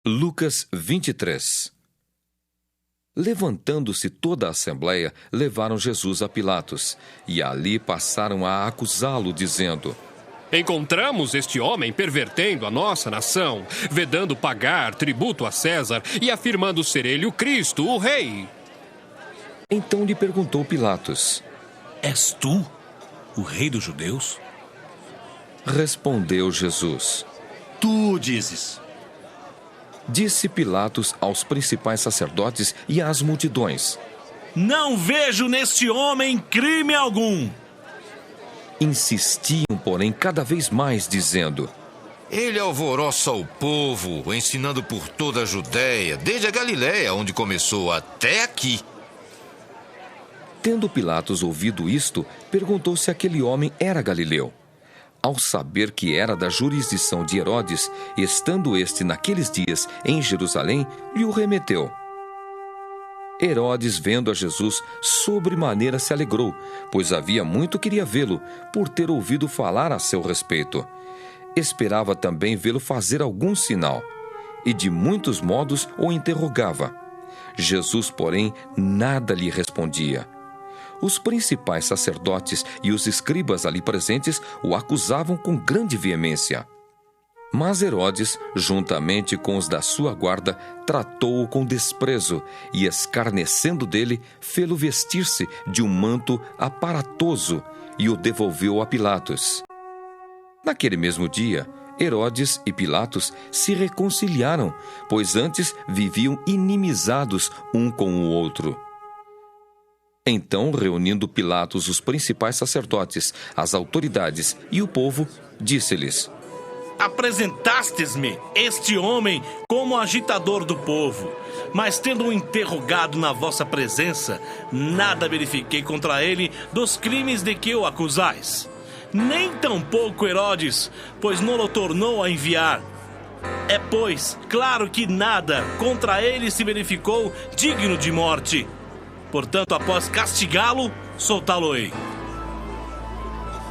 Lucas 23. Levantando-se toda a assembleia, levaram Jesus a Pilatos, e ali passaram a acusá-lo, dizendo: Encontramos este homem pervertendo a nossa nação, vedando pagar tributo a César e afirmando ser ele o Cristo, o Rei. Então lhe perguntou Pilatos: És tu o rei dos judeus? Respondeu Jesus: Tu dizes. Disse Pilatos aos principais sacerdotes e às multidões: Não vejo neste homem crime algum. Insistiam, porém, cada vez mais, dizendo: Ele alvoroça o povo, ensinando por toda a Judéia, desde a Galiléia, onde começou, até aqui. Tendo Pilatos ouvido isto, perguntou se aquele homem era galileu. Ao saber que era da jurisdição de Herodes, estando este naqueles dias em Jerusalém, lhe o remeteu. Herodes, vendo a Jesus, sobremaneira se alegrou, pois havia muito queria vê-lo, por ter ouvido falar a seu respeito. Esperava também vê-lo fazer algum sinal, e de muitos modos o interrogava. Jesus, porém, nada lhe respondia. Os principais sacerdotes e os escribas ali presentes o acusavam com grande veemência. Mas Herodes, juntamente com os da sua guarda, tratou-o com desprezo e, escarnecendo dele, fê-lo vestir-se de um manto aparatoso e o devolveu a Pilatos. Naquele mesmo dia, Herodes e Pilatos se reconciliaram, pois antes viviam inimizados um com o outro. Então, reunindo Pilatos os principais sacerdotes, as autoridades e o povo, disse-lhes: Apresentastes-me este homem como agitador do povo, mas tendo-o interrogado na vossa presença, nada verifiquei contra ele dos crimes de que o acusais. Nem tampouco Herodes, pois não o tornou a enviar. É, pois, claro que nada contra ele se verificou digno de morte. Portanto, após castigá-lo, soltá-lo-ei.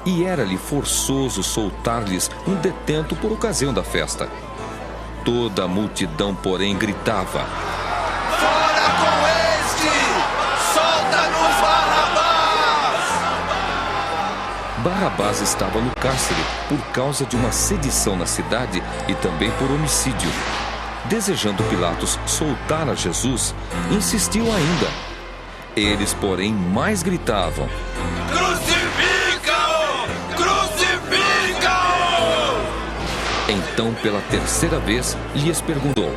E era-lhe forçoso soltar-lhes um detento por ocasião da festa. Toda a multidão, porém, gritava: Fora com este! Solta-nos Barrabás! Barrabás estava no cárcere por causa de uma sedição na cidade e também por homicídio. Desejando Pilatos soltar a Jesus, insistiu ainda. Eles, porém, mais gritavam: Crucifica-o! Crucifica-o! Então, pela terceira vez, lhes perguntou: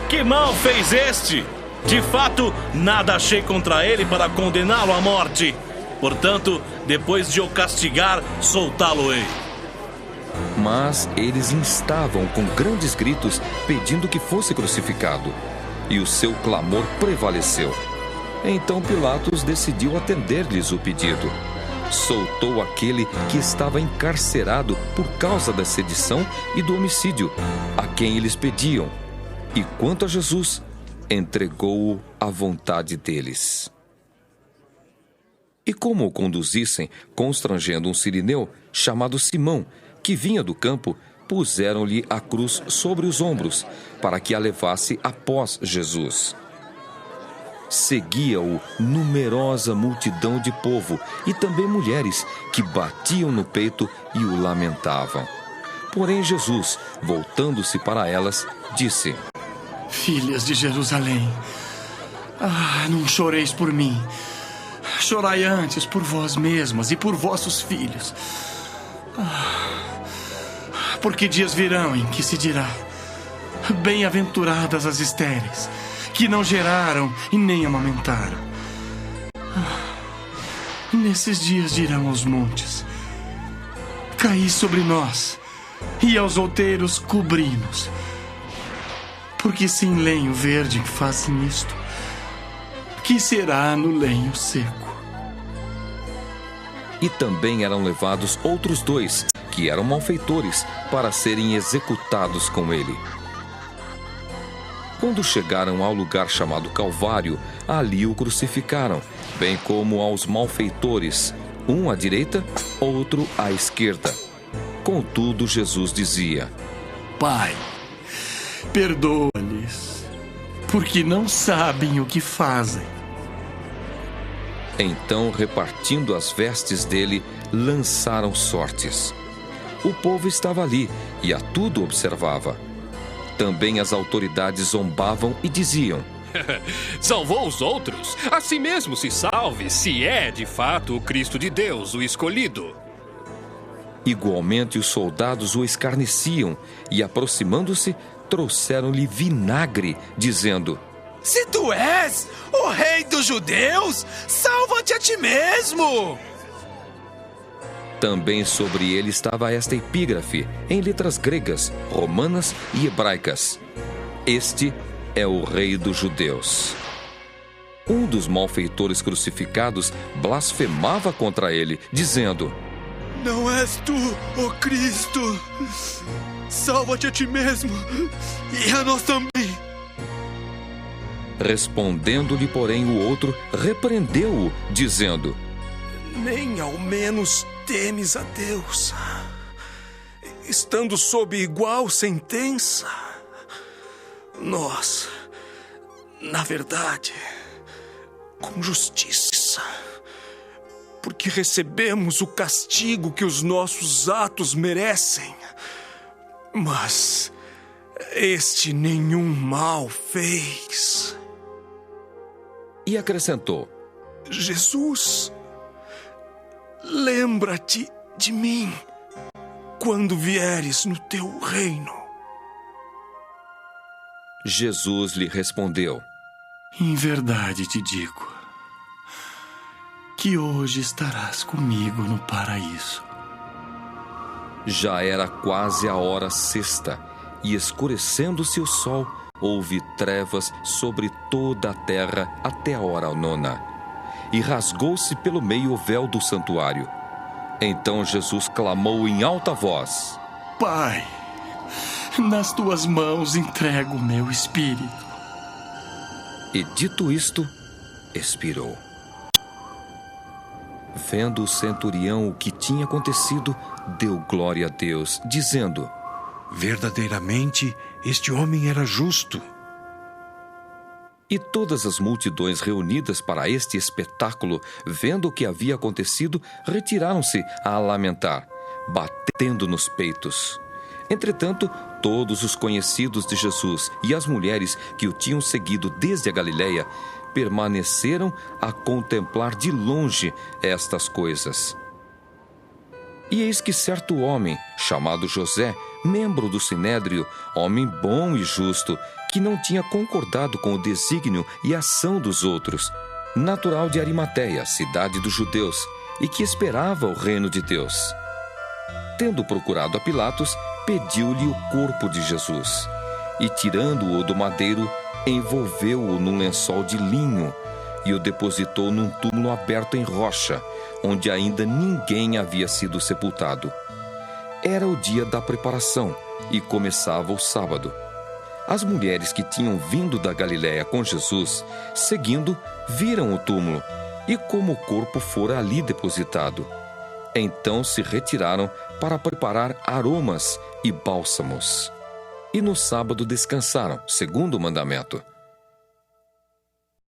Que mal fez este? De fato, nada achei contra ele para condená-lo à morte. Portanto, depois de o castigar, soltá-lo-ei. Mas eles instavam com grandes gritos, pedindo que fosse crucificado. E o seu clamor prevaleceu. Então Pilatos decidiu atender-lhes o pedido. Soltou aquele que estava encarcerado por causa da sedição e do homicídio, a quem eles pediam. E quanto a Jesus, entregou-o à vontade deles. E como o conduzissem, constrangendo um sirineu chamado Simão, que vinha do campo, puseram-lhe a cruz sobre os ombros, para que a levasse após Jesus. Seguia-o numerosa multidão de povo e também mulheres que batiam no peito e o lamentavam. Porém Jesus, voltando-se para elas, disse: Filhas de Jerusalém, não choreis por mim. Chorai antes por vós mesmas e por vossos filhos. Porque dias virão em que se dirá: Bem-aventuradas as estéreis, que não geraram e nem amamentaram. Nesses dias dirão aos montes: Caí sobre nós, e aos outeiros cobri-nos. Porque sem lenho verde fazem isto, que será no lenho seco? E também eram levados outros dois, que eram malfeitores, para serem executados com ele. Quando chegaram ao lugar chamado Calvário, ali o crucificaram, bem como aos malfeitores, um à direita, outro à esquerda. Contudo, Jesus dizia: Pai, perdoa-lhes, porque não sabem o que fazem. Então, repartindo as vestes dele, lançaram sortes. O povo estava ali e a tudo observava. Também as autoridades zombavam e diziam: Salvou os outros? Assim mesmo se salve, se é de fato o Cristo de Deus, o escolhido. Igualmente os soldados o escarneciam e, aproximando-se, trouxeram-lhe vinagre, dizendo: Se tu és o rei dos judeus, salva-te a ti mesmo! Também sobre ele estava esta epígrafe, em letras gregas, romanas e hebraicas: Este é o rei dos judeus. Um dos malfeitores crucificados blasfemava contra ele, dizendo: Não és tu, ó Cristo? Salva-te a ti mesmo e a nós também. Respondendo-lhe, porém, o outro repreendeu-o, dizendo: Nem ao menos temes a Deus, estando sob igual sentença. Nós, na verdade, com justiça, porque recebemos o castigo que os nossos atos merecem. Mas este nenhum mal fez. E acrescentou: Jesus, lembra-te de mim quando vieres no teu reino. Jesus lhe respondeu: Em verdade te digo que hoje estarás comigo no paraíso. Já era quase a hora sexta, e escurecendo-se o sol, houve trevas sobre toda a terra até a hora nona. E rasgou-se pelo meio o véu do santuário. Então Jesus clamou em alta voz: Pai, nas tuas mãos entrego o meu espírito. E dito isto, expirou. Vendo o centurião o que tinha acontecido, deu glória a Deus, dizendo: Verdadeiramente, este homem era justo. E todas as multidões reunidas para este espetáculo, vendo o que havia acontecido, retiraram-se a lamentar, batendo nos peitos. Entretanto, todos os conhecidos de Jesus e as mulheres que o tinham seguido desde a Galileia permaneceram a contemplar de longe estas coisas. E eis que certo homem, chamado José, membro do Sinédrio, homem bom e justo, que não tinha concordado com o desígnio e ação dos outros, natural de Arimateia, cidade dos judeus, e que esperava o reino de Deus. Tendo procurado a Pilatos, pediu-lhe o corpo de Jesus, e tirando-o do madeiro, envolveu-o num lençol de linho e o depositou num túmulo aberto em rocha, onde ainda ninguém havia sido sepultado. Era o dia da preparação e começava o sábado. As mulheres que tinham vindo da Galiléia com Jesus, seguindo, viram o túmulo e como o corpo fora ali depositado. Então se retiraram para preparar aromas e bálsamos. E no sábado descansaram, segundo o mandamento.